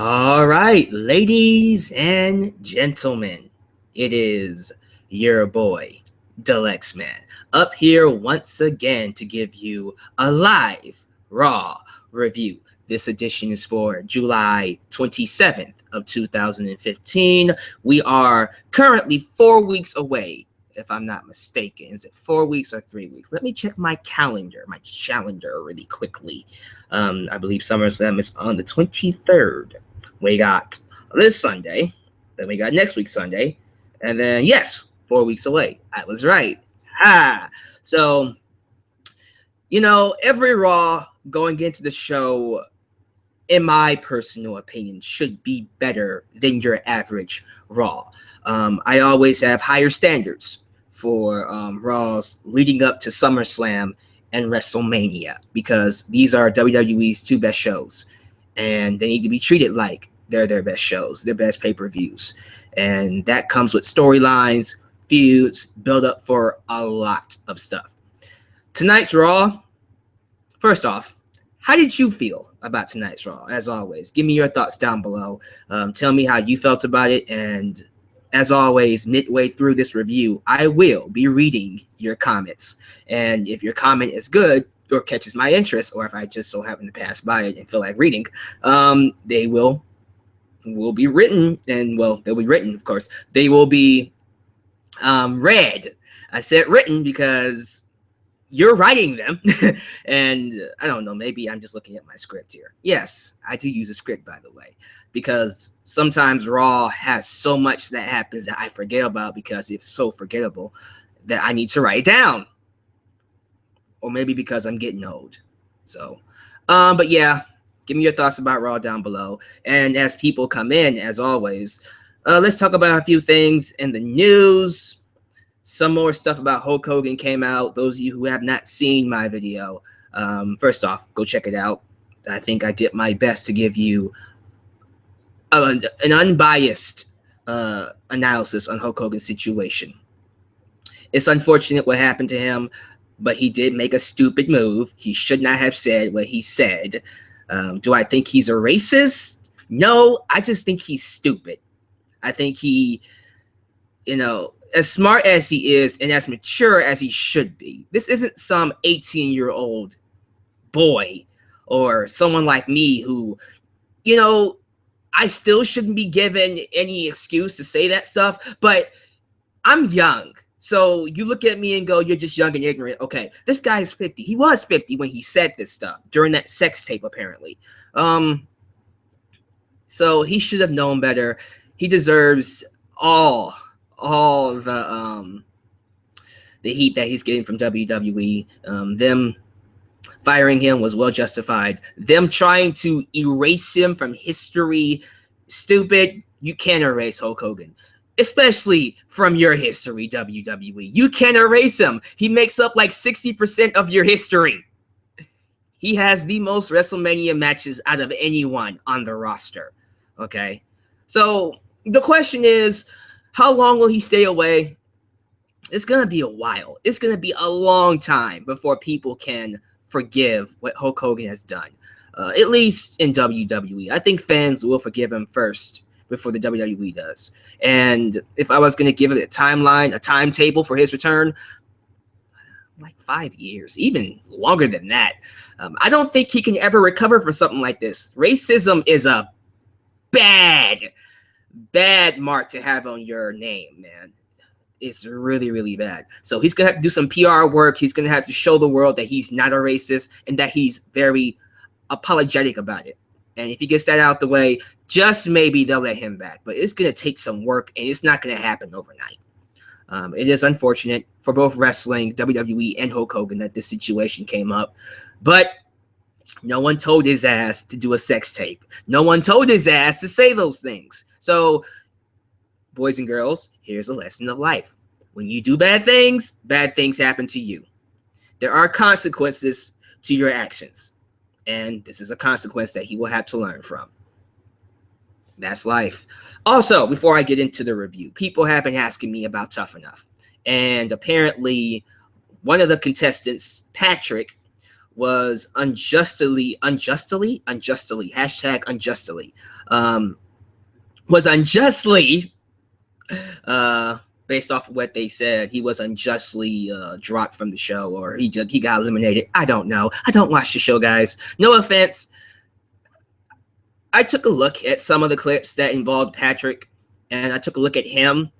All right, ladies and gentlemen, it is your boy, Deluxe Man, up here once again to give you a live Raw review. This edition is for July 27th of 2015. We are currently 4 weeks away, if I'm not mistaken. Is it 4 weeks or 3 weeks? Let me check my calendar really quickly. I believe SummerSlam is on the 23rd. We got this Sunday, then we got next week Sunday, and then, yes, 4 weeks away. I was right. So, every Raw going into the show, in my personal opinion, should be better than your average Raw. I always have higher standards for Raws leading up to SummerSlam and WrestleMania because these are WWE's two best shows, and they need to be treated like they're their best shows, their best pay-per-views. And that comes with storylines, feuds, build up for a lot of stuff. Tonight's Raw, first off, how did you feel about tonight's Raw? As always, give me your thoughts down below. Tell me how you felt about it. And as always, midway through this review, I will be reading your comments. And if your comment is good or catches my interest, or if I just so happen to pass by it and feel like reading, they will be written. And, well, they'll be written, of course. They will be read. I said written because you're writing them. And I don't know, maybe I'm just looking at my script here. Yes, I do use a script, by the way, because sometimes Raw has so much that happens that I forget about because it's so forgettable that I need to write it down. Or maybe because I'm getting old. So, but yeah, give me your thoughts about Raw down below. And as people come in, as always, let's talk about a few things in the news. Some more stuff about Hulk Hogan came out. Those of you who have not seen my video, first off, go check it out. I think I did my best to give you an unbiased analysis on Hulk Hogan's situation. It's unfortunate what happened to him, but he did make a stupid move. He should not have said what he said. Do I think he's a racist? No, I just think he's stupid. I think he, as smart as he is and as mature as he should be, this isn't some 18-year-old boy or someone like me who, I still shouldn't be given any excuse to say that stuff, but I'm young. So you look at me and go, you're just young and ignorant. Okay, this guy is 50. He was 50 when he said this stuff during that sex tape, apparently. So he should have known better. He deserves all the heat that he's getting from WWE. Them firing him was well justified. Them trying to erase him from history, stupid. You can't erase Hulk Hogan, especially from your history, WWE. You can't erase him. He makes up like 60% of your history. He has the most WrestleMania matches out of anyone on the roster. Okay, so the question is, how long will he stay away? It's going to be a while. It's going to be a long time before people can forgive what Hulk Hogan has done, at least in WWE. I think fans will forgive him first before the WWE does. And if I was going to give it a timeline, a timetable for his return, like 5 years, even longer than that. I don't think he can ever recover from something like this. Racism is a bad mark to have on your name, man. It's really, really bad. So he's going to have to do some PR work. He's going to have to show the world that he's not a racist and that he's very apologetic about it. And if he gets that out the way, just maybe they'll let him back. But it's going to take some work, and it's not going to happen overnight. It is unfortunate for both wrestling, WWE, and Hulk Hogan that this situation came up. But no one told his ass to do a sex tape. No one told his ass to say those things. So, boys and girls, here's a lesson of life. When you do bad things happen to you. There are consequences to your actions. And this is a consequence that he will have to learn from. That's life. Also, before I get into the review, people have been asking me about Tough Enough. And apparently, one of the contestants, Patrick, was unjustly, was unjustly, based off of what they said, he was unjustly dropped from the show, or he got eliminated. I don't know. I don't watch the show, guys. No offense. I took a look at some of the clips that involved Patrick, and I took a look at him,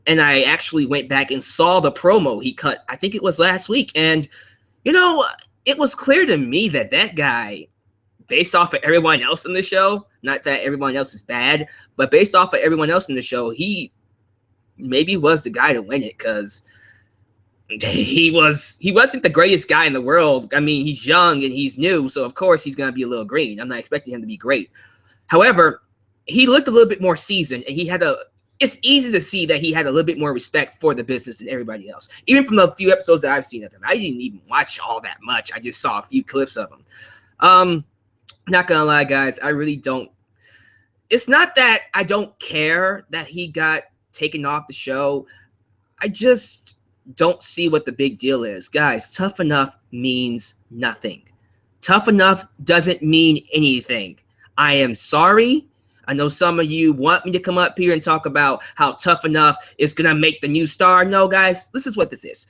and I actually went back and saw the promo he cut. I think it was last week, and you know, it was clear to me that that guy, based off of everyone else in the show, not that everyone else is bad, but based off of everyone else in the show, he maybe was the guy to win it, because he wasn't the greatest guy in the world. I mean, he's young and he's new, so of course he's going to be a little green. I'm not expecting him to be great. However, he looked a little bit more seasoned, and it's easy to see that he had a little bit more respect for the business than everybody else. Even from the few episodes that I've seen of him. I didn't even watch all that much. I just saw a few clips of him. Not gonna lie, guys, I really don't. It's not that I don't care that he got taken off the show. I just don't see what the big deal is. Guys, tough enough means nothing. Tough enough doesn't mean anything. I am sorry. I know some of you want me to come up here and talk about how Tough Enough is going to make the new star. No, guys, this is what this is.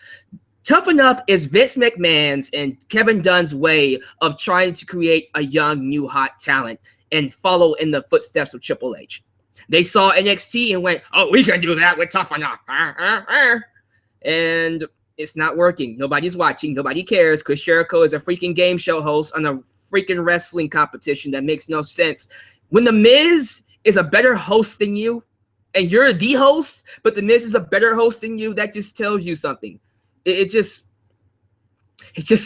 Tough Enough is Vince McMahon's and Kevin Dunn's way of trying to create a young, new, hot talent and follow in the footsteps of Triple H. They saw NXT and went, oh, we can do that with Tough Enough. And it's not working. Nobody's watching. Nobody cares. Chris Jericho is a freaking game show host on a freaking wrestling competition that makes no sense. When The Miz is a better host than you, and you're the host, but The Miz is a better host than you, that just tells you something. It just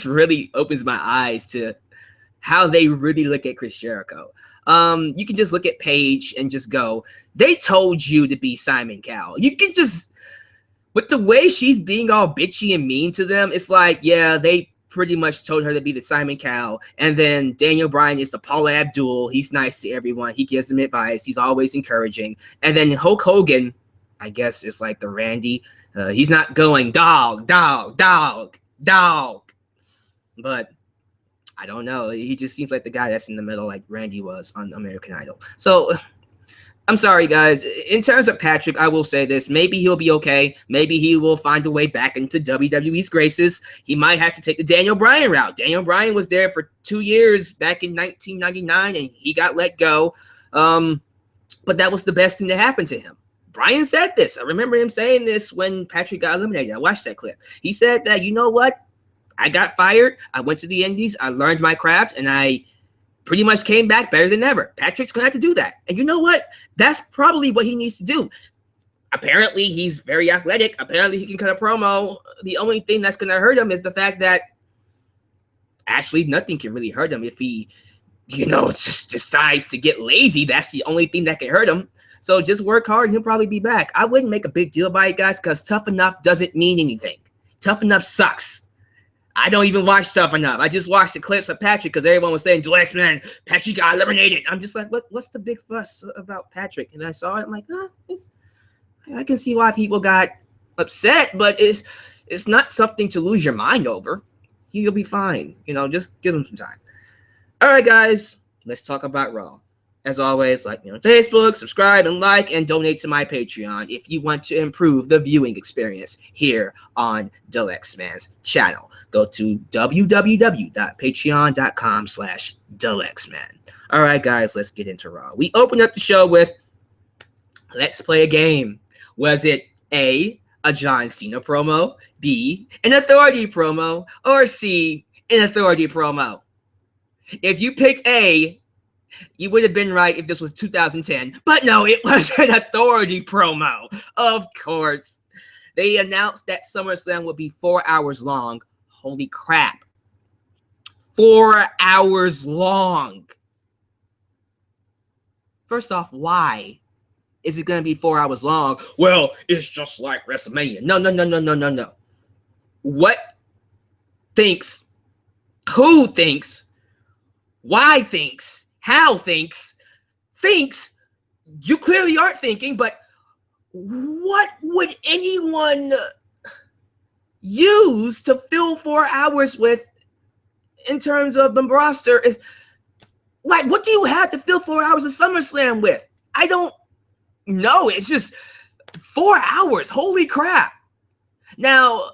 really opens my eyes to how they really look at Chris Jericho. You can just look at Paige and just go, they told you to be Simon Cowell. You can just, with the way she's being all bitchy and mean to them, it's like, yeah, they pretty much told her to be the Simon Cowell. And then Daniel Bryan is the Paula Abdul. He's nice to everyone. He gives them advice. He's always encouraging. And then Hulk Hogan, I guess, is like the Randy. He's not going dog, dog, dog, dog. But I don't know. He just seems like the guy that's in the middle, like Randy was on American Idol. So I'm sorry, guys. In terms of Patrick, I will say this. Maybe he'll be okay. Maybe he will find a way back into WWE's graces. He might have to take the Daniel Bryan route. Daniel Bryan was there for 2 years back in 1999, and he got let go. But that was the best thing that happened to him. Bryan said this. I remember him saying this when Patrick got eliminated. I watched that clip. He said that, you know what? I got fired. I went to the Indies. I learned my craft, and I pretty much came back better than ever. Patrick's going to have to do that. And you know what? That's probably what he needs to do. Apparently, he's very athletic. Apparently, he can cut a promo. The only thing that's going to hurt him is the fact that actually nothing can really hurt him if he, just decides to get lazy. That's the only thing that can hurt him. So just work hard and he'll probably be back. I wouldn't make a big deal about it, guys, because Tough Enough doesn't mean anything. Tough Enough sucks. I don't even watch Tough Enough. I just watched the clips of Patrick because everyone was saying, Alex, man, Patrick got eliminated. I'm just like, what's the big fuss about Patrick? And I saw it. I'm like, I can see why people got upset, but it's not something to lose your mind over. He'll be fine. Just give him some time. All right, guys, let's talk about Raw. As always, like me on Facebook, subscribe and like, and donate to my Patreon if you want to improve the viewing experience here on Delexman's channel. Go to www.patreon.com/Delexman. All right, guys, let's get into Raw. We open up the show with, let's play a game. Was it A, a John Cena promo, B, an Authority promo, or C, an Authority promo? If you picked A, you would have been right if this was 2010. But no, it was an Authority promo. Of course. They announced that SummerSlam would be 4 hours long. Holy crap. 4 hours long. First off, why is it going to be 4 hours long? Well, it's just like WrestleMania. No. What thinks? Who thinks? Why thinks? How thinks? You clearly aren't thinking, but what would anyone use to fill 4 hours with in terms of the roster? Like, what do you have to fill 4 hours of SummerSlam with? I don't know. It's just 4 hours. Holy crap. Now,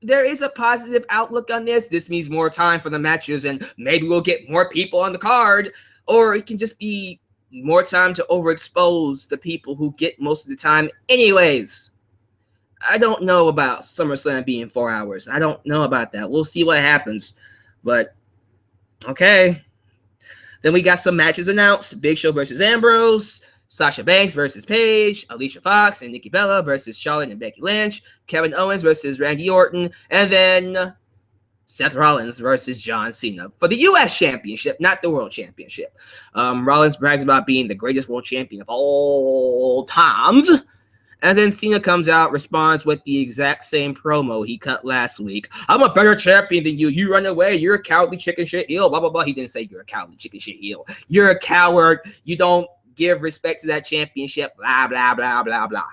there is a positive outlook on this. This means more time for the matches, and maybe we'll get more people on the card, or it can just be more time to overexpose the people who get most of the time anyways. I don't know about SummerSlam being 4 hours. I don't know about that. We'll see what happens. But, okay. Then we got some matches announced. Big Show versus Ambrose. Sasha Banks versus Paige, Alicia Fox and Nikki Bella versus Charlotte and Becky Lynch, Kevin Owens versus Randy Orton, and then Seth Rollins versus John Cena for the U.S. Championship, not the World Championship. Rollins brags about being the greatest world champion of all times, and then Cena comes out, responds with the exact same promo he cut last week. I'm a better champion than you. You run away. You're a cowardly chicken shit heel. Blah, blah, blah. He didn't say you're a cowardly chicken shit heel. You're a coward. You don't give respect to that championship, blah, blah, blah, blah, blah.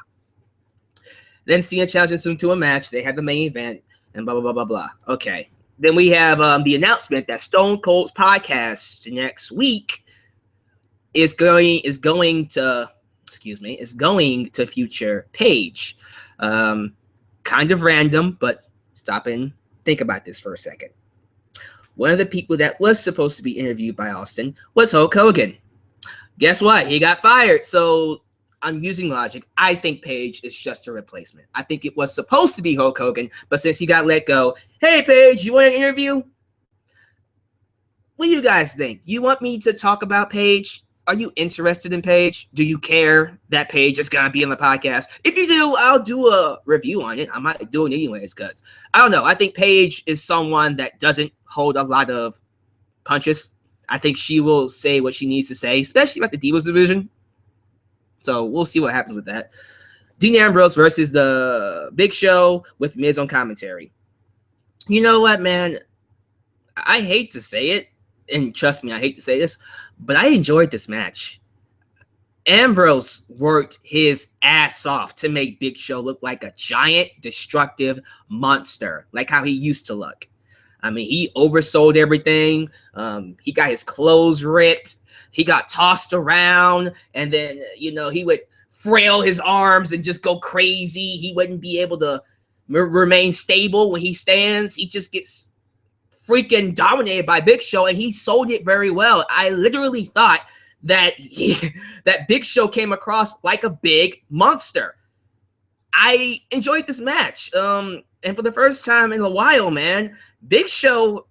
Then Cena challenges him to a match. They have the main event, and blah, blah, blah, blah, blah. Okay. Then we have the announcement that Stone Cold's podcast next week is going to feature Paige. Kind of random, but stop and think about this for a second. One of the people that was supposed to be interviewed by Austin was Hulk Hogan. Guess what? He got fired. So I'm using logic. I think Paige is just a replacement. I think it was supposed to be Hulk Hogan, but since he got let go, hey, Paige, you want an interview? What do you guys think? You want me to talk about Paige? Are you interested in Paige? Do you care that Paige is going to be on the podcast? If you do, I'll do a review on it. I might do it anyways because, I don't know. I think Paige is someone that doesn't hold a lot of punches. I think she will say what she needs to say, especially about the Divas division. So we'll see what happens with that. Dean Ambrose versus the Big Show with Miz on commentary. You know what, man? I hate to say it, and trust me, I hate to say this, but I enjoyed this match. Ambrose worked his ass off to make Big Show look like a giant, destructive monster, like how he used to look. I mean, he oversold everything. He got his clothes ripped. He got tossed around. And then, he would frail his arms and just go crazy. He wouldn't be able to remain stable when he stands. He just gets freaking dominated by Big Show, and he sold it very well. I literally thought that that Big Show came across like a big monster. I enjoyed this match. And for the first time in a while, man, Big Show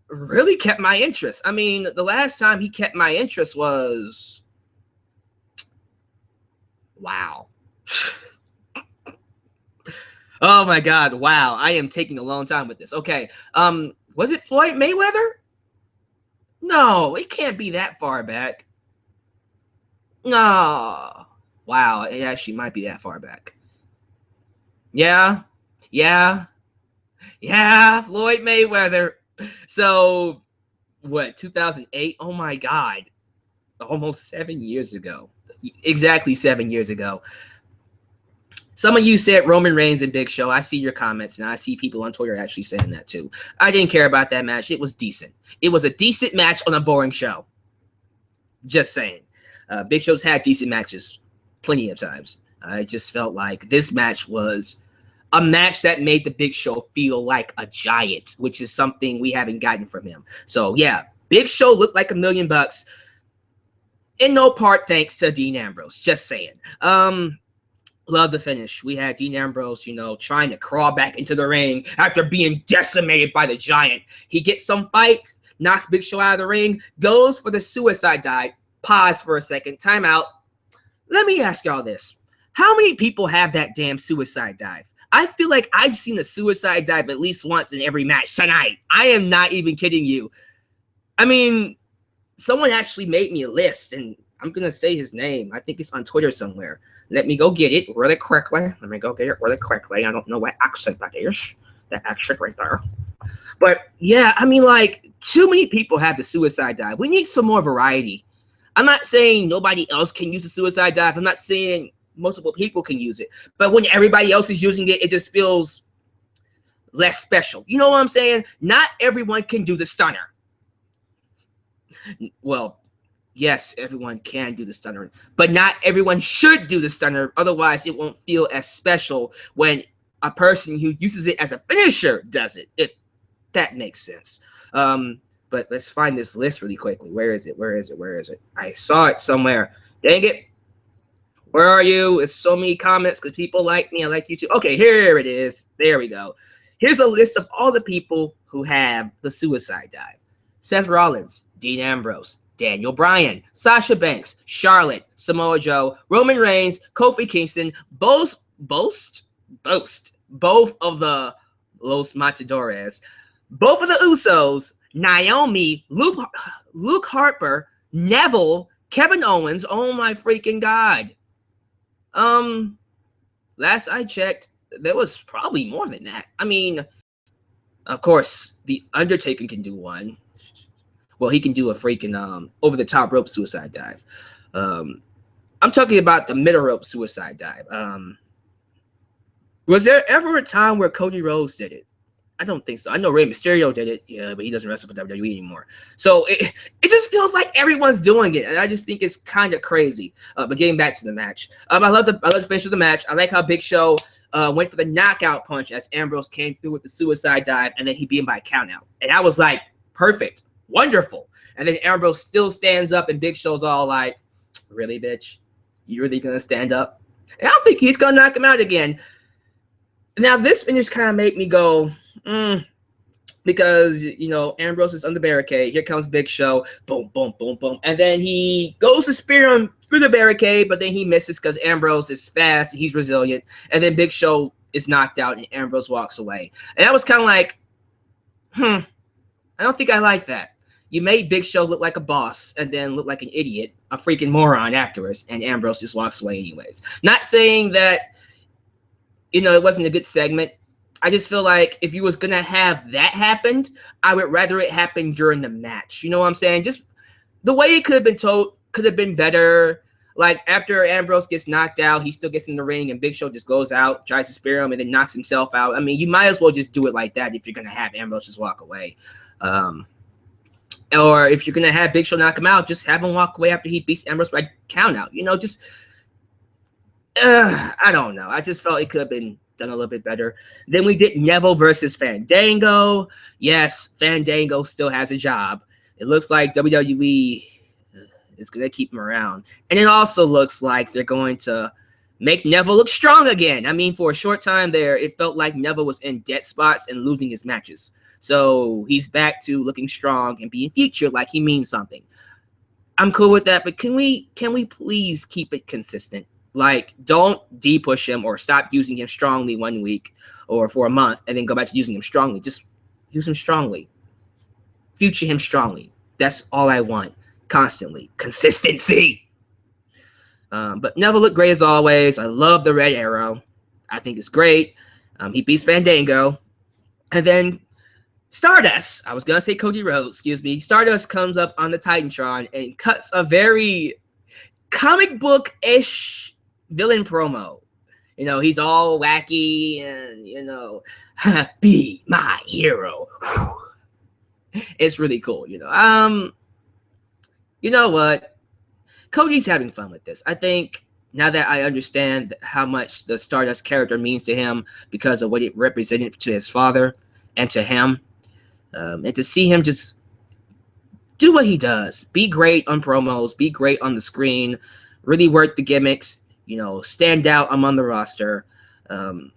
really kept my interest. I mean, the last time he kept my interest was... Wow. Oh, my God. Wow. I am taking a long time with this. Okay. Was it Floyd Mayweather? No, it can't be that far back. No. Wow. It actually might be that far back. Yeah. Floyd Mayweather. So, what, 2008? Oh my God. Almost 7 years ago. Exactly 7 years ago. Some of you said Roman Reigns and Big Show. I see your comments, and I see people on Twitter actually saying that too. I didn't care about that match. It was decent. It was a decent match on a boring show. Just saying. Big Show's had decent matches plenty of times. I just felt like this match was a match that made the Big Show feel like a giant, which is something we haven't gotten from him. So, yeah, Big Show looked like $1 million, in no part thanks to Dean Ambrose. Just saying. Love the finish. We had Dean Ambrose, trying to crawl back into the ring after being decimated by the giant. He gets some fight, knocks Big Show out of the ring, goes for the suicide dive. Pause for a second. Time out. Let me ask y'all this. How many people have that damn suicide dive? I feel like I've seen the suicide dive at least once in every match tonight. I am not even kidding you. I mean, someone actually made me a list, and I'm going to say his name. I think it's on Twitter somewhere. Let me go get it really quickly. I don't know what accent that is. That accent right there. But, yeah, I mean, too many people have the suicide dive. We need some more variety. I'm not saying nobody else can use the suicide dive. I'm not saying multiple people can use it. But when everybody else is using it, it just feels less special. You know what I'm saying? Not everyone can do the stunner. Well, yes, everyone can do the stunner, but not everyone should do the stunner. Otherwise, it won't feel as special when a person who uses it as a finisher does it. If that makes sense. But let's find this list really quickly. Where is it? Where is it? Where is it? I saw it somewhere. Dang it. Where are you? It's so many comments because people like me. I like you too. Okay, here it is. There we go. Here's a list of all the people who have the suicide dive. Seth Rollins, Dean Ambrose, Daniel Bryan, Sasha Banks, Charlotte, Samoa Joe, Roman Reigns, Kofi Kingston, both of the Los Matadores, both of the Usos, Naomi, Luke Harper, Neville, Kevin Owens. Oh my freaking God. Last I checked, there was probably more than that. I mean, of course, the Undertaker can do one. Well, he can do a freaking over the top rope suicide dive. I'm talking about the middle rope suicide dive. Was there ever a time where Cody Rhodes did it? I don't think so. I know Rey Mysterio did it, yeah, but he doesn't wrestle for WWE anymore. So it just feels like everyone's doing it, and I just think it's kind of crazy. But getting back to the match, I love the finish of the match. I like how Big Show went for the knockout punch as Ambrose came through with the suicide dive, and then he beat him by a countout, and I was like, perfect, wonderful. And then Ambrose still stands up, and Big Show's all like, "Really, bitch? You really gonna stand up?" And I think he's gonna knock him out again. Now this finish kind of made me go. Because, you know, Ambrose is on the barricade. Here comes Big Show. Boom, boom, boom, boom. And then he goes to spear him through the barricade, but then he misses because Ambrose is fast. He's resilient. And then Big Show is knocked out and Ambrose walks away. And I was kind of like, I don't think I like that. You made Big Show look like a boss and then look like an idiot, a freaking moron afterwards, and Ambrose just walks away anyways. Not saying that, you know, it wasn't a good segment. I just feel like if you was going to have that happened, I would rather it happen during the match. You know what I'm saying? Just the way it could have been told could have been better. Like after Ambrose gets knocked out, he still gets in the ring and Big Show just goes out, tries to spear him and then knocks himself out. I mean, you might as well just do it like that if you're going to have Ambrose just walk away. Or if you're going to have Big Show knock him out, just have him walk away after he beats Ambrose by count out. You know, just, I don't know. I just felt it could have been done a little bit better. Then we did Neville versus Fandango. Yes, Fandango still has a job. It looks like WWE is going to keep him around. And it also looks like they're going to make Neville look strong again. I mean, for a short time there, it felt like Neville was in dead spots and losing his matches. So he's back to looking strong and being featured like he means something. I'm cool with that, but can we please keep it consistent? Like, don't de-push him or stop using him strongly 1 week or for a month and then go back to using him strongly. Just use him strongly. Future him strongly. That's all I want. Constantly. Consistency. But Neville looked great as always. I love the red arrow. I think it's great. He beats Fandango. And then Stardust. I was going to say Cody Rhodes. Excuse me. Stardust comes up on the Titantron and cuts a very comic book-ish villain promo. You know, he's all wacky and, you know, be my hero. It's really cool, you know. You know what? Cody's having fun with this. I think now that I understand how much the Stardust character means to him because of what it represented to his father and to him, and to see him just do what he does, be great on promos, be great on the screen, really work the gimmicks, you know, stand out among the roster. I've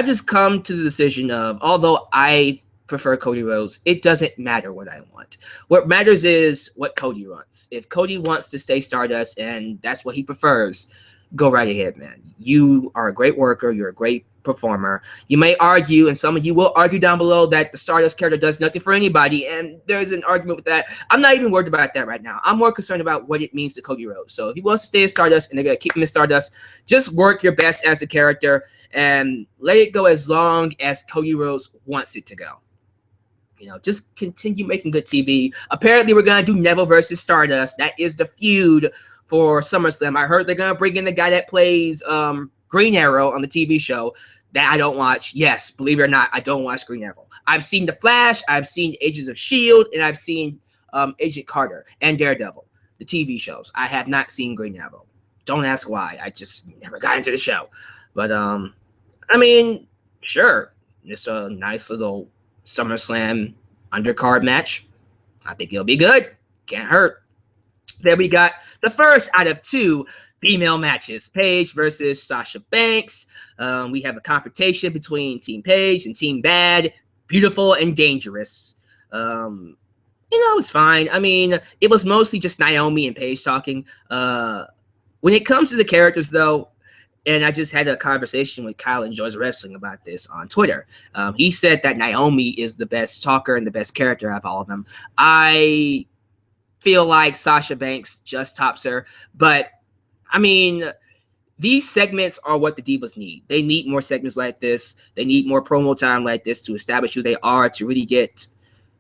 just come to the decision of, although I prefer Cody Rhodes, it doesn't matter what I want. What matters is what Cody wants. If Cody wants to stay Stardust and that's what he prefers, go right ahead, man. You are a great worker. You're a great performer. You may argue, and some of you will argue down below, that the Stardust character does nothing for anybody, and there's an argument with that. I'm not even worried about that right now. I'm more concerned about what it means to Cody Rhodes. So if he wants to stay as Stardust and they're going to keep him as Stardust, just work your best as a character and let it go as long as Cody Rhodes wants it to go. You know, just continue making good TV. Apparently, we're going to do Neville versus Stardust. That is the feud for SummerSlam. I heard they're going to bring in the guy that plays Green Arrow on the TV show. that I don't watch. Yes, believe it or not, I don't watch Green Arrow. I've seen The Flash, I've seen Agents of S.H.I.E.L.D., and I've seen Agent Carter and Daredevil, the TV shows. I have not seen Green Arrow. Don't ask why. I just never got into the show. But, I mean, sure, it's a nice little SummerSlam undercard match. I think it'll be good. Can't hurt. Then we got the first out of 2 female matches, Paige versus Sasha Banks. We have a confrontation between Team Paige and Team Bad, beautiful and dangerous. It's fine. I mean, it was mostly just Naomi and Paige talking. When it comes to the characters, though, and I just had a conversation with Kyle Enjoys Wrestling about this on Twitter. He said that Naomi is the best talker and the best character out of all of them. I feel like Sasha Banks just tops her, but I mean, these segments are what the Divas need. They need more segments like this. They need more promo time like this to establish who they are, to really get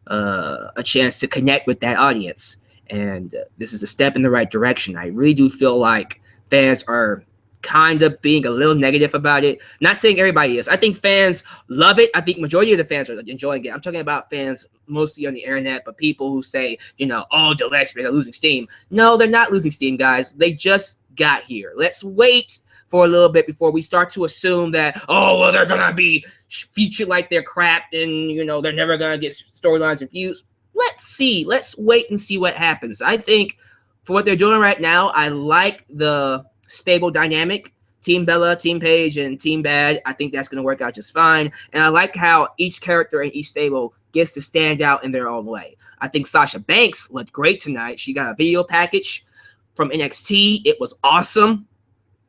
a chance to connect with that audience. And this is a step in the right direction. I really do feel like fans are kind of being a little negative about it. Not saying everybody is. I think fans love it. I think majority of the fans are enjoying it. I'm talking about fans mostly on the internet, but people who say, oh, the Lex are losing steam. No, they're not losing steam, guys. They just got here. Let's wait for a little bit before we start to assume that, oh, well, they're going to be featured like they're crap and, they're never going to get storylines infused. Let's see. Let's wait and see what happens. I think for what they're doing right now, I like the stable dynamic. Team Bella, Team Paige, and Team Bad. I think that's going to work out just fine. And I like how each character in each stable gets to stand out in their own way. I think Sasha Banks looked great tonight. She got a video package from NXT. It was awesome.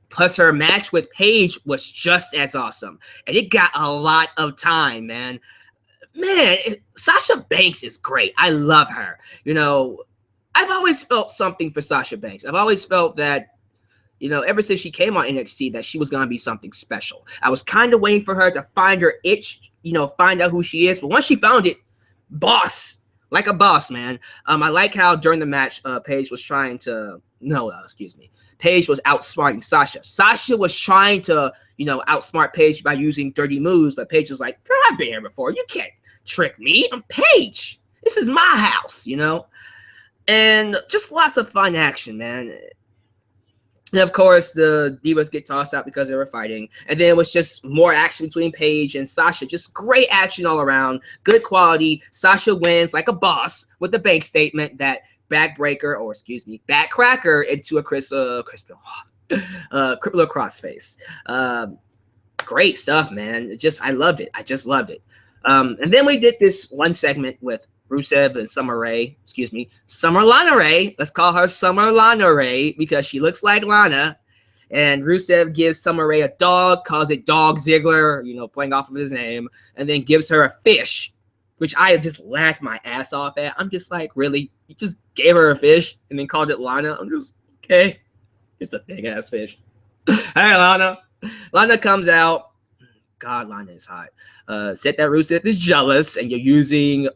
Plus, her match with Paige was just as awesome. And it got a lot of time, man. Sasha Banks is great. I love her. I've always felt something for Sasha Banks. I've always felt that, ever since she came on NXT, that she was going to be something special. I was kind of waiting for her to find her itch, find out who she is. But once she found it, boss, like a boss, man. I like how during the match, Paige was trying to, Paige was outsmarting Sasha. Sasha was trying to, outsmart Paige by using dirty moves, but Paige was like, girl, I've been here before. You can't trick me. I'm Paige. This is my house, And just lots of fun action, man. And of course, the Divas get tossed out because they were fighting. And then it was just more action between Paige and Sasha. Just great action all around. Good quality. Sasha wins like a boss with the bank statement that backcracker into a crippler crossface. Great stuff, man. I loved it. I just loved it. And then we did this one segment with Rusev and Summer Lana Ray. Let's call her Summer Lana Ray because she looks like Lana. And Rusev gives Summer Ray a dog, calls it Dog Ziggler, playing off of his name, and then gives her a fish, which I just laughed my ass off at. I'm just like, really? You just gave her a fish and then called it Lana? I'm just, okay. It's a big-ass fish. Hey, Lana. Lana comes out. God, Lana is hot. Said that Rusev is jealous, and you're using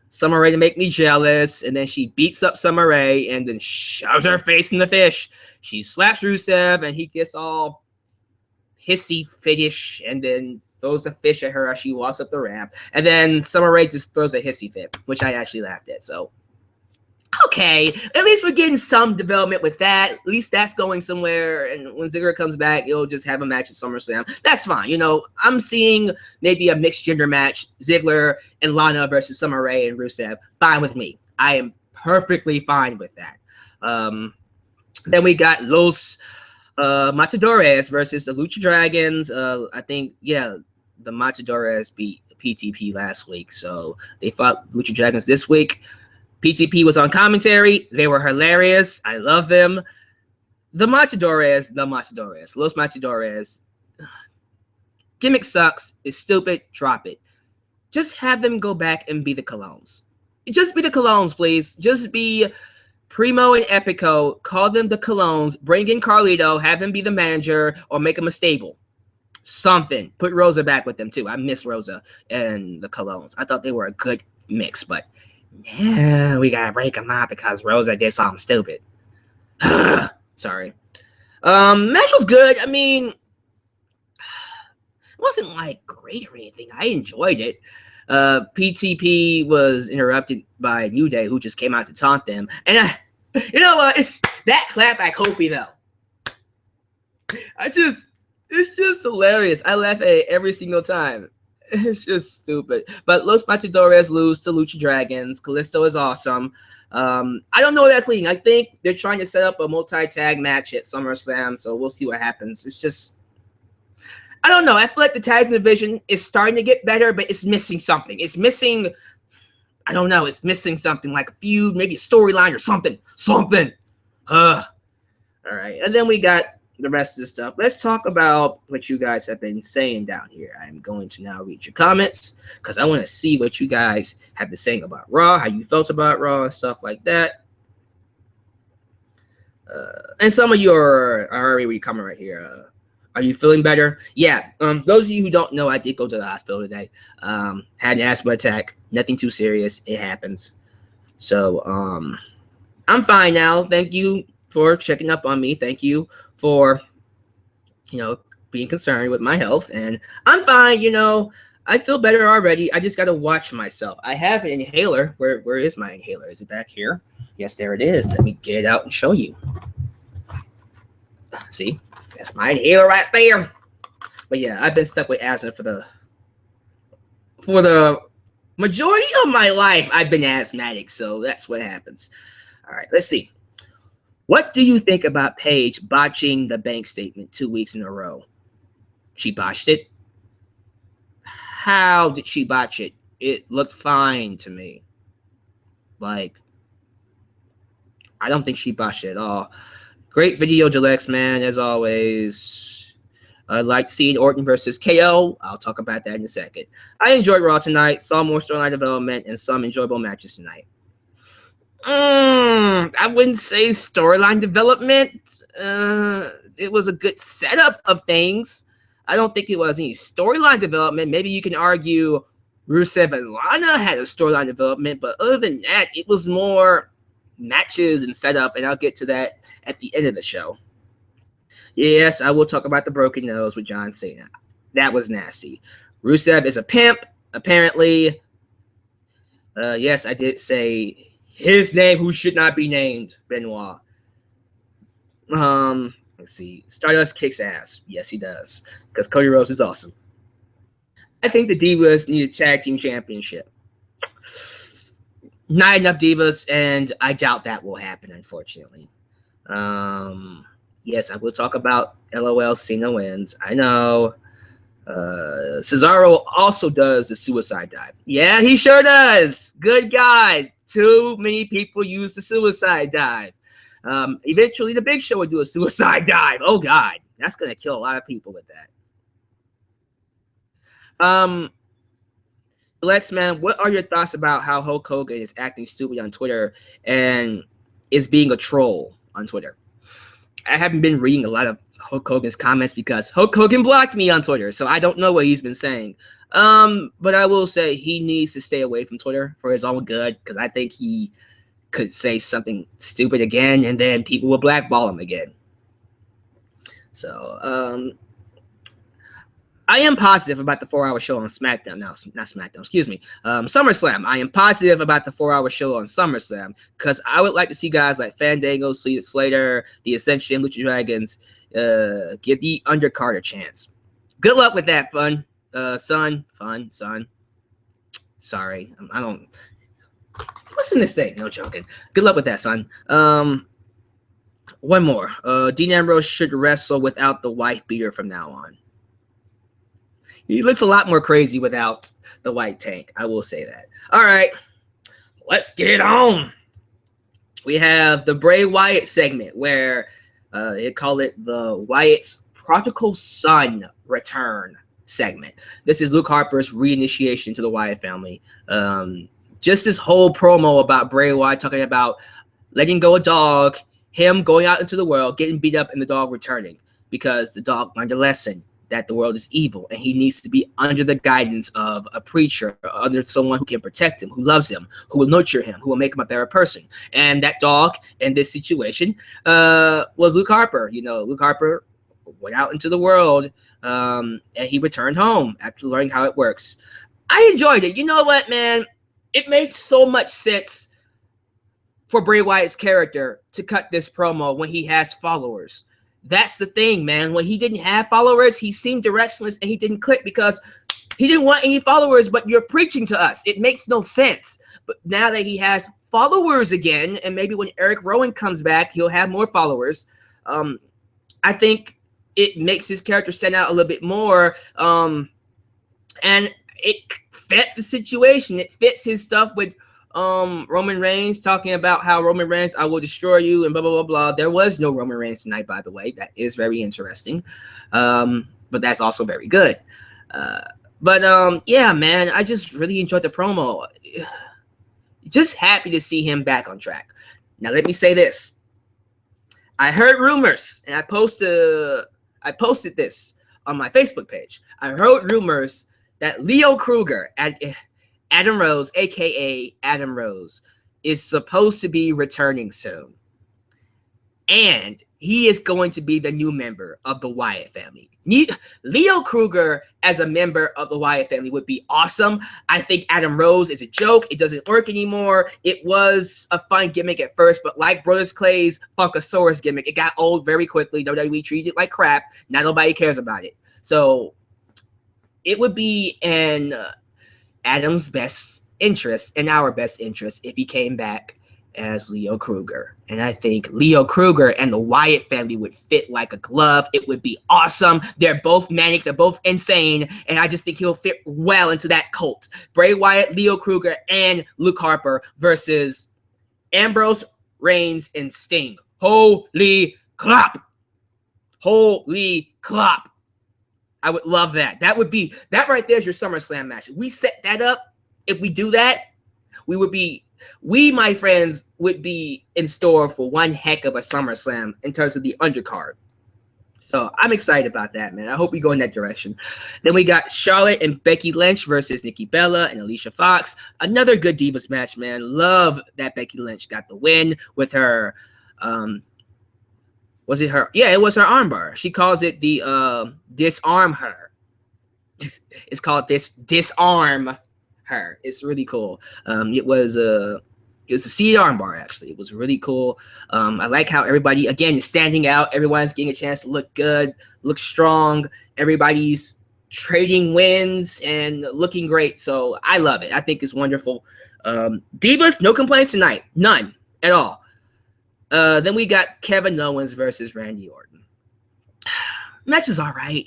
Summer Rae to make me jealous, and then she beats up Summer Rae and then shoves her face in the fish. She slaps Rusev, and he gets all hissy fitish, and then throws a fish at her as she walks up the ramp. And then Summer Rae just throws a hissy fit, which I actually laughed at. So, okay, at least we're getting some development with that. At least that's going somewhere. And when Ziggler comes back, he'll just have a match at SummerSlam. That's fine. I'm seeing maybe a mixed gender match, Ziggler and Lana versus Summer Rae and Rusev. Fine with me. I am perfectly fine with that. Then we got Los Matadores versus the Lucha Dragons. I think, the Matadores beat the PTP last week. So they fought Lucha Dragons this week. PTP was on commentary. They were hilarious. I love them. The Matadores. Los Matadores. Gimmick sucks. It's stupid. Drop it. Just have them go back and be the Colognes. Just be the Colognes, please. Just be Primo and Epico. Call them the Colognes. Bring in Carlito. Have them be the manager or make them a stable. Something. Put Rosa back with them, too. I miss Rosa and the Colognes. I thought they were a good mix, but yeah, we gotta break them up because Rosa did something stupid. Sorry. Match was good. I mean, It wasn't like great or anything. I enjoyed it. PTP was interrupted by New Day, who just came out to taunt them. And you know what? It's that clap at Kofi though. It's just hilarious. I laugh at it every single time. It's just stupid. But Los Matadores lose to Lucha Dragons. Kalisto is awesome. I don't know where that's leading. I think they're trying to set up a multi-tag match at SummerSlam, so we'll see what happens. It's just, I don't know. I feel like the tag division is starting to get better, but it's missing something. It's missing, I don't know. It's missing something like a feud, maybe a storyline or something. All right. And then we got the rest of the stuff. Let's talk about what you guys have been saying down here. I'm going to now read your comments because I want to see what you guys have been saying about Raw, how you felt about Raw and stuff like that. And some of you are already coming right here. Are you feeling better? Yeah. Those of you who don't know, I did go to the hospital today. Had an asthma attack. Nothing too serious. It happens. So I'm fine now. Thank you for checking up on me. Thank you for, being concerned with my health. And I'm fine, I feel better already. I just got to watch myself. I have an inhaler. Where is my inhaler? Is it back here? Yes, there it is. Let me get it out and show you. See? That's my inhaler right there. But yeah, I've been stuck with asthma for the majority of my life. I've been asthmatic, so that's what happens. All right, let's see. What do you think about Paige botching the bank statement 2 weeks in a row? She botched it? How did she botch it? It looked fine to me. Like, I don't think she botched it at all. Great video, Alyx, man, as always. I liked seeing Orton versus KO. I'll talk about that in a second. I enjoyed Raw tonight. Saw more storyline development and some enjoyable matches tonight. I wouldn't say storyline development. It was a good setup of things. I don't think it was any storyline development. Maybe you can argue Rusev and Lana had a storyline development, but other than that, it was more matches and setup, and I'll get to that at the end of the show. Yes, I will talk about the broken nose with John Cena. That was nasty. Rusev is a pimp, apparently. Yes, I did say his name, who should not be named, Benoit. Let's see. Stardust kicks ass. Yes, he does. Because Cody Rhodes is awesome. I think the Divas need a tag team championship. Not enough Divas, and I doubt that will happen, unfortunately. Yes, I will talk about LOL Cena wins. I know. Cesaro also does the suicide dive. Yeah, he sure does. Good guy. Too many people use the suicide dive. Eventually, the Big Show would do a suicide dive. Oh, God. That's going to kill a lot of people with that. Lex, man, what are your thoughts about how Hulk Hogan is acting stupid on Twitter and is being a troll on Twitter? I haven't been reading a lot of Hulk Hogan's comments because Hulk Hogan blocked me on Twitter, so I don't know what he's been saying. But I will say he needs to stay away from Twitter for his own good, because I think he could say something stupid again, and then people will blackball him again. So, I am positive about the 4-hour show on SmackDown. No, not SmackDown, excuse me. SummerSlam. I am positive about the 4-hour show on SummerSlam because I would like to see guys like Fandango, Slater, The Ascension, Lucha Dragons give the undercard a chance. Good luck with that, son. Sorry. I don't. What's in this thing? No joking. Good luck with that, son. One more. Dean Ambrose should wrestle without the white beater from now on. He looks a lot more crazy without the white tank. I will say that. All right. Let's get it on. We have the Bray Wyatt segment where they call it the Wyatt's Prodigal Son Return segment. This is Luke Harper's reinitiation to the Wyatt family. Just this whole promo about Bray Wyatt talking about letting go a dog, him going out into the world, getting beat up, and the dog returning because the dog learned a lesson that the world is evil and he needs to be under the guidance of a preacher, under someone who can protect him, who loves him, who will nurture him, who will make him a better person. And that dog in this situation was Luke Harper. You know, Luke Harper went out into the world, and he returned home after learning how it works. I enjoyed it. You know what, man? It made so much sense for Bray Wyatt's character to cut this promo when he has followers. That's the thing, man. When he didn't have followers, he seemed directionless and he didn't click because he didn't want any followers, but you're preaching to us. It makes no sense. But now that he has followers again, and maybe when Eric Rowan comes back, he'll have more followers. I think it makes his character stand out a little bit more. And it fit the situation. It fits his stuff with Roman Reigns talking about how Roman Reigns, I will destroy you, and blah, blah, blah, blah. There was no Roman Reigns tonight, by the way. That is very interesting. But that's also very good. Yeah, man, I just really enjoyed the promo. Just happy to see him back on track. Now, let me say this. I heard rumors, and I posted this on my Facebook page. I heard rumors that Leo Kruger, Adam Rose, a.k.a. Adam Rose, is supposed to be returning soon. And he is going to be the new member of the Wyatt family. Leo Kruger as a member of the Wyatt family would be awesome. I think Adam Rose is a joke. It doesn't work anymore. It was a fun gimmick at first, but like Brodus Clay's Funkasaurus gimmick, it got old very quickly. WWE treated it like crap. Now nobody cares about it. So it would be in Adam's best interest and our best interest if he came back as Leo Kruger. And I think Leo Kruger and the Wyatt family would fit like a glove. It would be awesome. They're both manic. They're both insane. And I just think he'll fit well into that cult. Bray Wyatt, Leo Kruger, and Luke Harper versus Ambrose, Reigns, and Sting. Holy clap. Holy clap. I would love that. That right there is your SummerSlam match. If we set that up, if we do that, we, my friends, would be in store for one heck of a SummerSlam in terms of the undercard. So I'm excited about that, man. I hope we go in that direction. Then we got Charlotte and Becky Lynch versus Nikki Bella and Alicia Fox. Another good Divas match, man. Love that Becky Lynch got the win with her, was it her? Yeah, it was her armbar. She calls it the disarm her. It's called disarm her. It's really cool. It was a seated armbar, actually. It was really cool. I like how everybody, again, is standing out. Everyone's getting a chance to look good, look strong. Everybody's trading wins and looking great. So I love it. I think it's wonderful. Divas, no complaints tonight. None at all. Then we got Kevin Owens versus Randy Orton. Match is all right.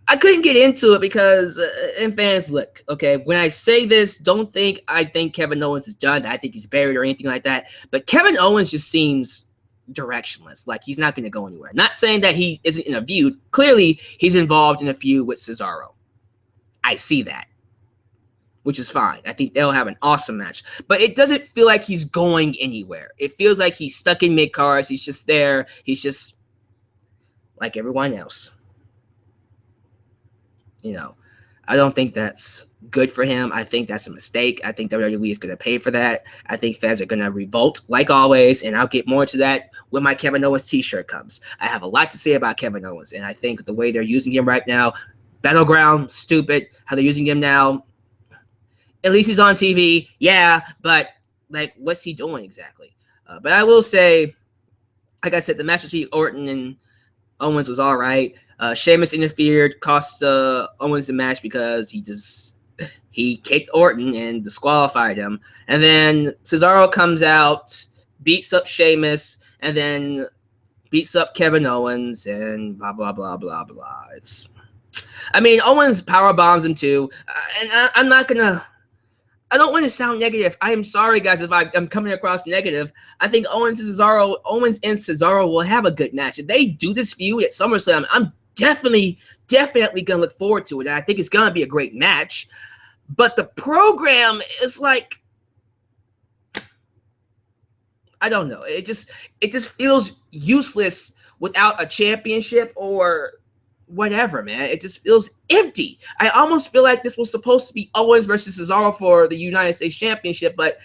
I couldn't get into it because, and fans, look, okay, when I say this, don't think I think Kevin Owens is done. I think he's buried or anything like that. But Kevin Owens just seems directionless. Like he's not going to go anywhere. Not saying that he isn't in a feud. Clearly, he's involved in a feud with Cesaro. I see that, which is fine. I think they'll have an awesome match. But it doesn't feel like he's going anywhere. It feels like he's stuck in mid-cards. He's just there. He's just like everyone else. You know, I don't think that's good for him. I think that's a mistake. I think WWE is going to pay for that. I think fans are going to revolt, like always, and I'll get more to that when my Kevin Owens t-shirt comes. I have a lot to say about Kevin Owens, and I think the way they're using him right now, Battleground, stupid. How they're using him now, at least he's on TV. Yeah, but, like, what's he doing exactly? But I will say, like I said, the match between Orton and Owens was all right. Sheamus interfered, cost Owens the match because he kicked Orton and disqualified him. And then Cesaro comes out, beats up Sheamus, and then beats up Kevin Owens, and blah, blah, blah, blah, blah. Owens power bombs him too. And I don't want to sound negative. I am sorry, guys, if I'm coming across negative. I think Owens and Cesaro will have a good match. If they do this feud at SummerSlam, I'm definitely gonna look forward to it. And I think it's gonna be a great match. But the program is like, I don't know. It just feels useless without a championship or whatever, man. It just feels empty. I almost feel like this was supposed to be Owens versus Cesaro for the United States Championship, but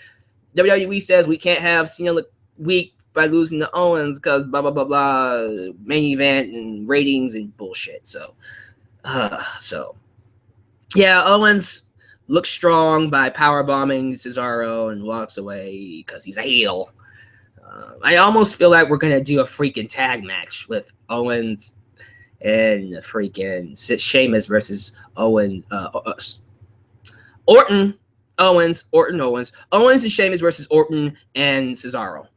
WWE says we can't have Cena look weak by losing to Owens because blah, blah, blah, blah, main event and ratings and bullshit. So yeah, Owens looks strong by powerbombing Cesaro and walks away because he's a heel. I almost feel like we're going to do a freaking tag match with Owens and freaking Sheamus versus Orton, Owens and Sheamus versus Orton and Cesaro,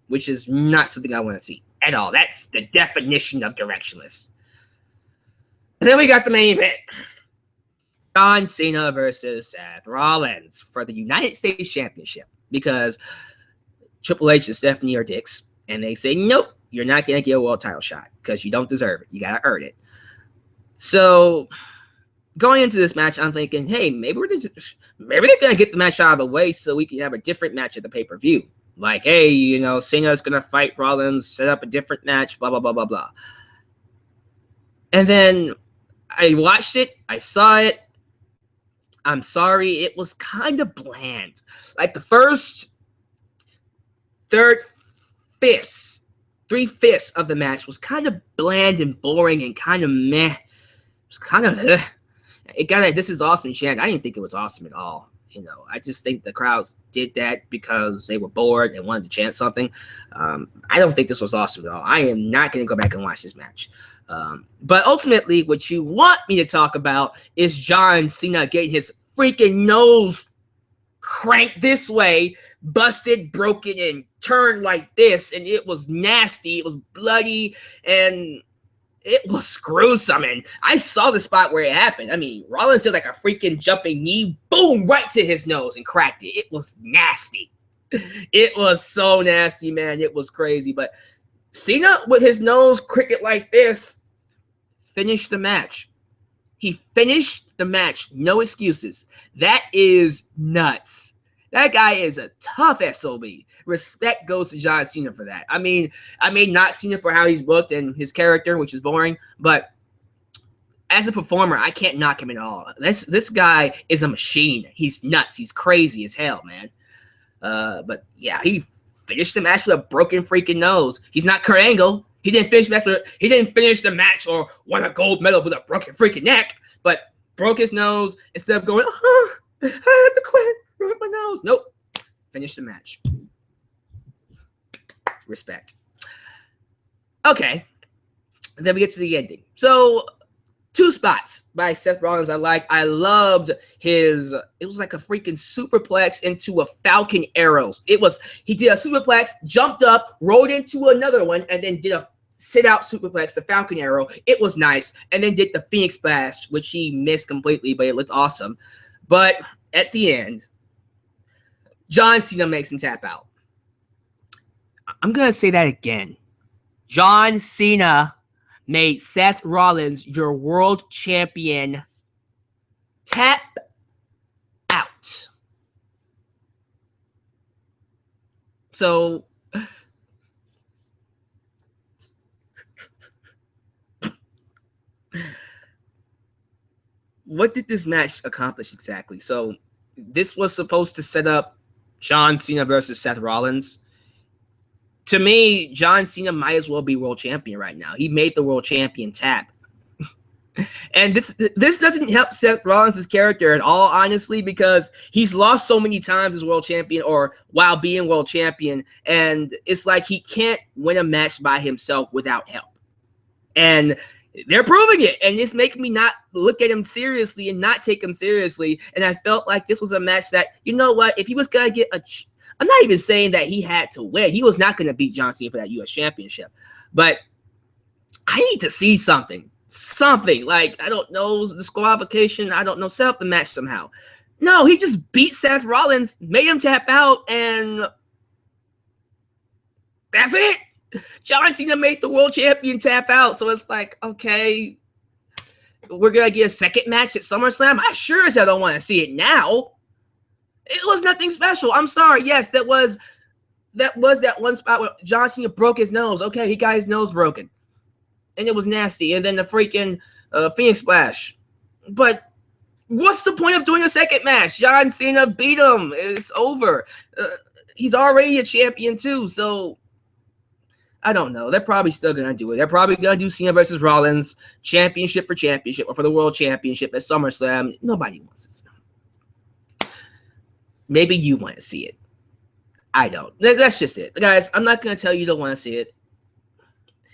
which is not something I want to see at all. That's the definition of directionless. And then we got the main event. John Cena versus Seth Rollins for the United States Championship, because Triple H and Stephanie are dicks, and they say, nope, you're not going to get a world title shot because you don't deserve it. You got to earn it. So going into this match, I'm thinking, hey, maybe they're going to get the match out of the way so we can have a different match at the pay-per-view. Like, hey, you know, Cena's going to fight Rollins, set up a different match, blah, blah, blah, blah, blah. And then I watched it. I saw it. I'm sorry. It was kind of bland. Like the first three-fifths of the match was kind of bland and boring and kind of meh. It was kind of, it got a "This is awesome" chant. I didn't think it was awesome at all. You know, I just think the crowds did that because they were bored and wanted to chant something. I don't think this was awesome at all. I am not going to go back and watch this match. But ultimately, what you want me to talk about is John Cena getting his freaking nose cranked this way, busted, broken, and turned like this, and it was nasty. It was bloody, and it was gruesome. And I saw the spot where it happened. I mean, Rollins did like a freaking jumping knee, boom, right to his nose and cracked it. It was nasty. It was so nasty, man. It was crazy. But Cena, with his nose crooked like this, finished the match. He finished the match. No excuses. That is nuts. That guy is a tough SOB. Respect goes to John Cena for that. I mean, I may not Cena for how he's booked and his character, which is boring, but as a performer, I can't knock him at all. This guy is a machine. He's nuts. He's crazy as hell, man. But yeah, he finished the match with a broken freaking nose. He's not Kurt Angle. He didn't finish the match or won a gold medal with a broken freaking neck, but broke his nose instead of going, oh, I have to quit. Broke my nose. Nope. Finish the match. Respect. Okay. And then we get to the ending. So, 2 spots by Seth Rollins I liked. I loved it was like a freaking superplex into a Falcon Arrows. He did a superplex, jumped up, rolled into another one, and then did a sit-out superplex, the Falcon Arrow. It was nice. And then did the Phoenix Splash, which he missed completely, but it looked awesome. But at the end, John Cena makes him tap out. I'm going to say that again. John Cena made Seth Rollins, your world champion, tap out. So, what did this match accomplish exactly? So, this was supposed to set up John Cena versus Seth Rollins. To me, John Cena might as well be world champion right now. He made the world champion tap. And this doesn't help Seth Rollins' character at all, honestly, because he's lost so many times as world champion or while being world champion. And it's like he can't win a match by himself without help. And they're proving it. And it's making me not look at him seriously and not take him seriously. And I felt like this was a match that, you know what, if he was going to get I'm not even saying that he had to win. He was not going to beat John Cena for that U.S. championship. But I need to see something. Something. Like, I don't know, disqualification. I don't know, set up the match somehow. No, he just beat Seth Rollins, made him tap out, and that's it. John Cena made the world champion tap out. So it's like, okay, we're going to get a second match at SummerSlam? I sure as hell don't want to see it now. It was nothing special. I'm sorry. Yes, that was that one spot where John Cena broke his nose. Okay, he got his nose broken. And it was nasty. And then the freaking Phoenix Splash. But what's the point of doing a second match? John Cena beat him. It's over. He's already a champion too. So I don't know. They're probably still going to do it. They're probably going to do Cena versus Rollins, championship for championship, or for the world championship at SummerSlam. Nobody wants to see it. Maybe you want to see it. I don't. That's just it. Guys, I'm not going to tell you don't want to see it.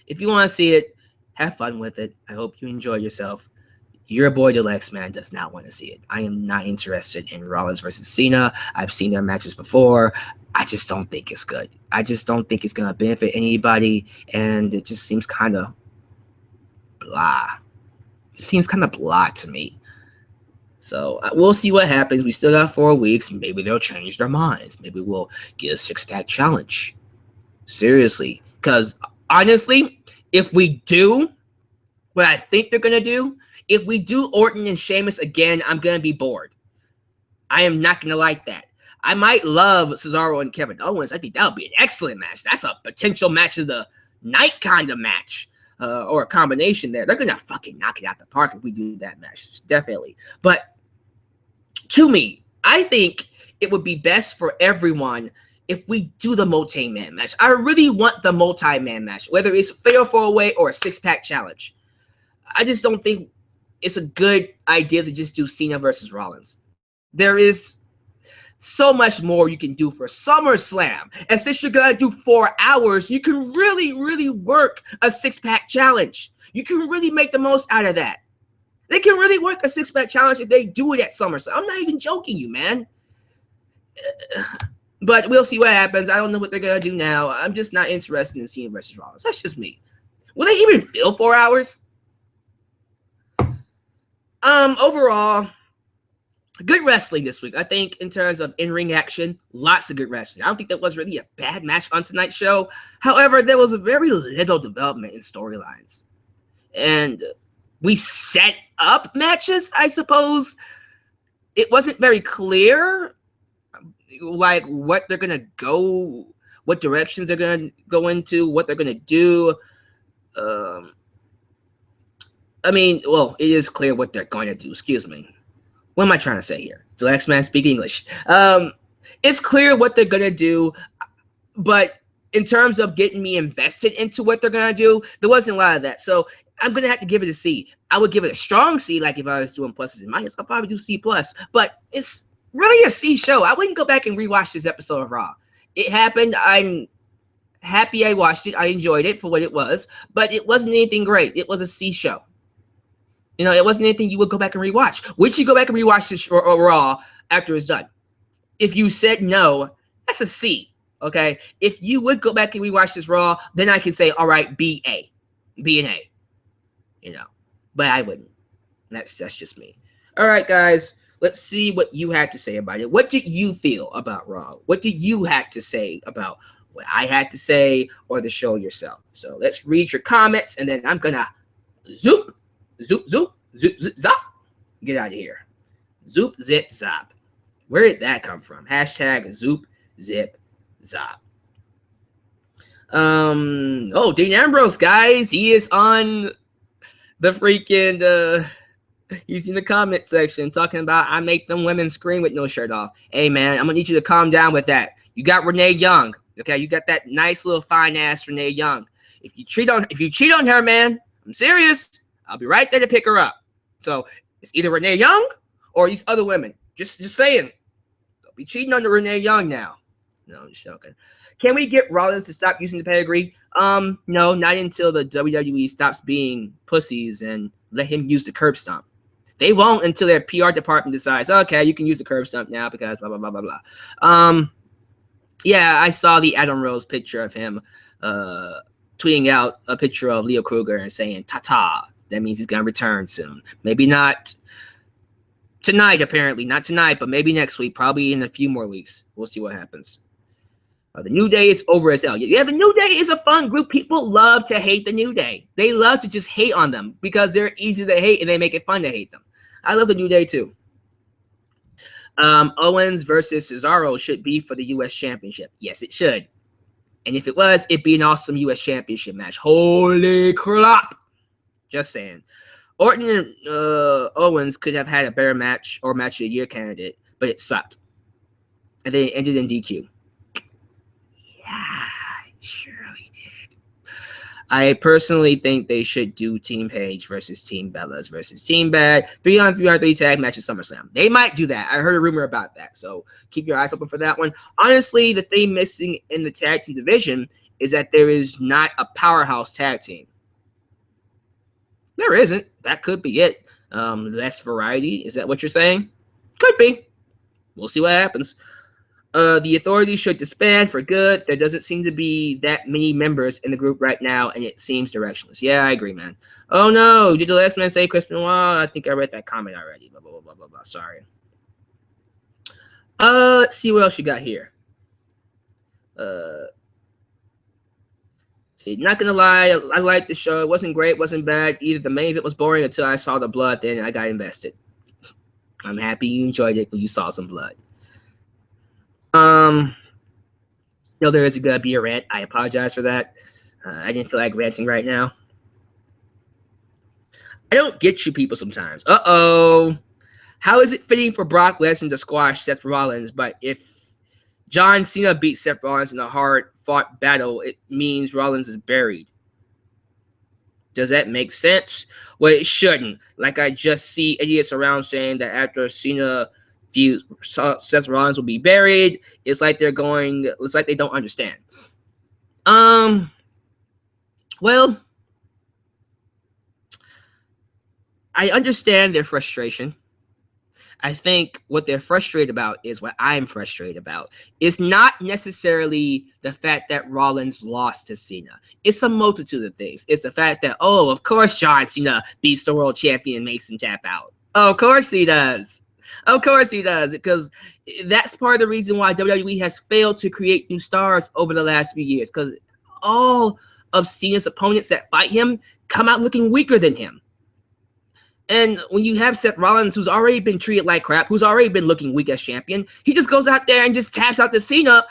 If you want to see it, have fun with it. I hope you enjoy yourself. Your boy, the Lex Man, does not want to see it. I am not interested in Rollins versus Cena. I've seen their matches before. I just don't think it's good. I just don't think it's going to benefit anybody, and it just seems kind of blah. It just seems kind of blah to me. So we'll see what happens. We still got 4 weeks. Maybe they'll change their minds. Maybe we'll get a 6-pack challenge. Seriously. Because honestly, if we do what I think they're going to do, if we do Orton and Sheamus again, I'm going to be bored. I am not going to like that. I might love Cesaro and Kevin Owens. I think that would be an excellent match. That's a potential match of the night kind of match. Or a combination there. They're going to fucking knock it out the park if we do that match. Definitely. But to me, I think it would be best for everyone if we do the multi-man match. I really want the multi-man match, whether it's a fatal 4-way or a 6-pack challenge. I just don't think it's a good idea to just do Cena versus Rollins. There is so much more you can do for SummerSlam. And since you're going to do 4 hours, you can really, really work a 6-pack challenge. You can really make the most out of that. They can really work a 6-pack challenge if they do it at SummerSlam. I'm not even joking you, man. But we'll see what happens. I don't know what they're going to do now. I'm just not interested in Cena versus Rollins. That's just me. Will they even fill 4 hours? Overall, good wrestling this week. I think in terms of in-ring action, lots of good wrestling. I don't think that was really a bad match on tonight's show. However, there was very little development in storylines. And we set up matches, I suppose. It wasn't very clear, like, what they're going to go, what directions they're going to go into, what they're going to do. I mean, well, it is clear what they're going to do. Excuse me. What am I trying to say here? The Lex Man speak English. It's clear what they're going to do, but in terms of getting me invested into what they're going to do, there wasn't a lot of that. So I'm going to have to give it a C. I would give it a strong C, like if I was doing pluses and minuses. I'll probably do C+, but it's really a C show. I wouldn't go back and rewatch this episode of Raw. It happened. I'm happy I watched it. I enjoyed it for what it was, but it wasn't anything great. It was a C show. You know, it wasn't anything you would go back and rewatch. Would you go back and rewatch this Raw after it's done? If you said no, that's a C, okay? If you would go back and rewatch this Raw, then I can say, all right, B and A, you know. But I wouldn't. That's just me. All right, guys, let's see what you had to say about it. What did you feel about Raw? What did you have to say about what I had to say or the show yourself? So let's read your comments, and then I'm going to zoop, zip, zop. Get out of here. Zoop, zip, zop. Where did that come from? Hashtag zoop, zip, zop. Oh, Dean Ambrose, guys. He is on the freaking, he's in the comment section talking about I make them women scream with no shirt off. Hey, man, I'm going to need you to calm down with that. You got Renee Young. Okay, you got that nice little fine ass Renee Young. If you cheat on her, man, I'm serious. I'll be right there to pick her up. So it's either Renee Young or these other women. Just saying. Don't be cheating on the Renee Young now. No, I'm just joking. Can we get Rollins to stop using the pedigree? No, not until the WWE stops being pussies and let him use the curb stomp. They won't until their PR department decides, okay, you can use the curb stomp now because blah, blah, blah, blah, blah. Yeah, I saw the Adam Rose picture of him tweeting out a picture of Leo Kruger and saying, ta-ta. That means he's going to return soon. Maybe not tonight, apparently. Not tonight, but maybe next week. Probably in a few more weeks. We'll see what happens. The New Day is over as hell. Yeah, the New Day is a fun group. People love to hate the New Day. They love to just hate on them because they're easy to hate and they make it fun to hate them. I love the New Day too. Owens versus Cesaro should be for the U.S. Championship. Yes, it should. And if it was, it'd be an awesome U.S. Championship match. Holy crap. Just saying. Orton and Owens could have had a better match or match of the year candidate, but it sucked. And then it ended in DQ. Yeah, it surely did. I personally think they should do Team Paige versus Team Bellas versus Team Bad 3-on-3 tag match at SummerSlam. They might do that. I heard a rumor about that, so keep your eyes open for that one. Honestly, the thing missing in the tag team division is that there is not a powerhouse tag team. There isn't. That could be it. Less variety. Is that what you're saying? Could be. We'll see what happens. The Authority should disband for good. There doesn't seem to be that many members in the group right now, and it seems directionless. Yeah, I agree, man. Oh, no. Did the last man say Chris Benoit? I think I read that comment already. Blah, blah, blah, blah, blah. Sorry. Let's see what else you got here. See, not gonna lie, I liked the show. It wasn't great, wasn't bad. Either the main event was boring until I saw the blood, then I got invested. I'm happy you enjoyed it when you saw some blood. No, there is gonna be a rant. I apologize for that. I didn't feel like ranting right now. I don't get you people sometimes. Uh-oh. How is it fitting for Brock Lesnar to squash Seth Rollins, but if John Cena beat Seth Rollins in a hard-fought battle, it means Rollins is buried? Does that make sense? Well, it shouldn't. Like, I just see idiots around saying that after Cena feud, Seth Rollins will be buried. It's like they don't understand. Well, I understand their frustration. I think what they're frustrated about is what I'm frustrated about. It's not necessarily the fact that Rollins lost to Cena. It's a multitude of things. It's the fact that, oh, of course John Cena beats the world champion and makes him tap out. Oh, of course he does. Of course he does. Because that's part of the reason why WWE has failed to create new stars over the last few years. Because all of Cena's opponents that fight him come out looking weaker than him. And when you have Seth Rollins, who's already been treated like crap, who's already been looking weak as champion, he just goes out there and just taps out to Cena,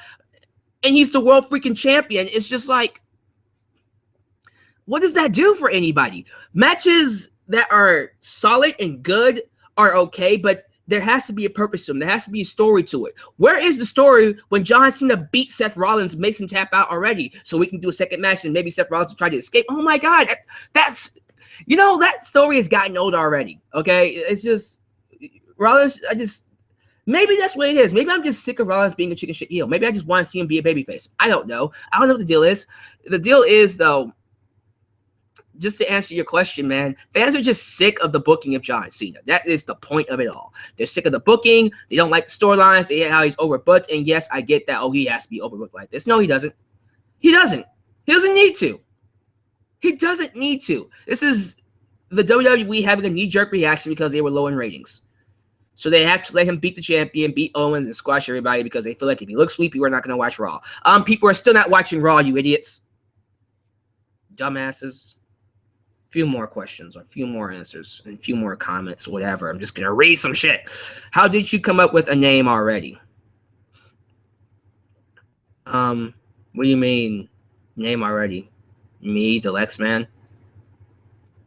and he's the world freaking champion. It's just like, what does that do for anybody? Matches that are solid and good are okay, but there has to be a purpose to them. There has to be a story to it. Where is the story when John Cena beats Seth Rollins, makes him tap out already, so we can do a second match and maybe Seth Rollins will try to escape? Oh my God, that's... You know, that story has gotten old already, okay? It's just, Rollins, maybe that's what it is. Maybe I'm just sick of Rollins being a chicken shit heel. Maybe I just want to see him be a babyface. I don't know. I don't know what the deal is. The deal is, though, just to answer your question, man, fans are just sick of the booking of John Cena. That is the point of it all. They're sick of the booking. They don't like the storylines. They hate how he's overbooked. And yes, I get that. Oh, he has to be overbooked like this. No, he doesn't. He doesn't. He doesn't need to. He doesn't need to. This is the WWE having a knee-jerk reaction because they were low in ratings. So they have to let him beat the champion, beat Owens, and squash everybody because they feel like if he looks weak, we're not going to watch Raw. People are still not watching Raw, you idiots. Dumbasses. A few more questions, or a few more answers, and a few more comments, whatever. I'm just going to read some shit. How did you come up with a name already? What do you mean, name already? Me, the Lex Man?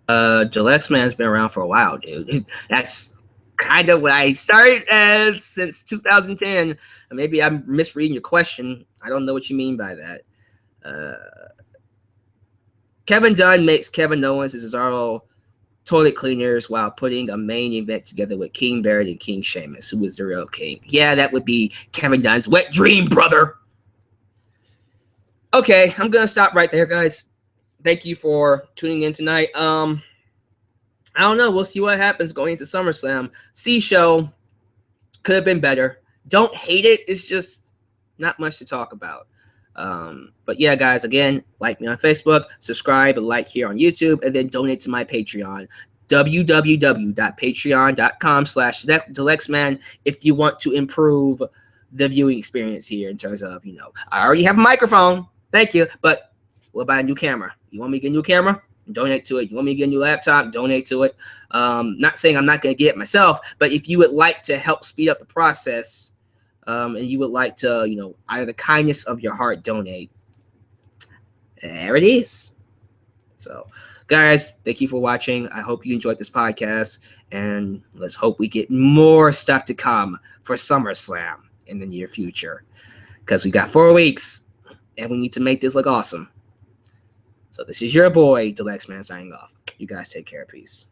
The Lex Man's been around for a while, dude. That's kind of what I started as since 2010. Maybe I'm misreading your question. I don't know what you mean by that. Kevin Dunn makes Kevin Owens and Cesaro toilet cleaners while putting a main event together with King Barrett and King Sheamus, who is the real king. Yeah, that would be Kevin Dunn's wet dream, brother. Okay, I'm going to stop right there, guys. Thank you for tuning in tonight. I don't know. We'll see what happens going into SummerSlam. C-Show could have been better. Don't hate it. It's just not much to talk about. But yeah, guys, again, like me on Facebook, subscribe, and like here on YouTube, and then donate to my Patreon. www.patreon.com/TheLexMan if you want to improve the viewing experience here in terms of, I already have a microphone. Thank you. But what about a new camera? You want me to get a new camera? Donate to it. You want me to get a new laptop? Donate to it. Not saying I'm not going to get it myself, but if you would like to help speed up the process, and you would like to, out of the kindness of your heart, donate, there it is. So, guys, thank you for watching. I hope you enjoyed this podcast, and let's hope we get more stuff to come for SummerSlam in the near future, because we got 4 weeks, and we need to make this look awesome. So this is your boy, the Lex Man, signing off. You guys take care. Peace.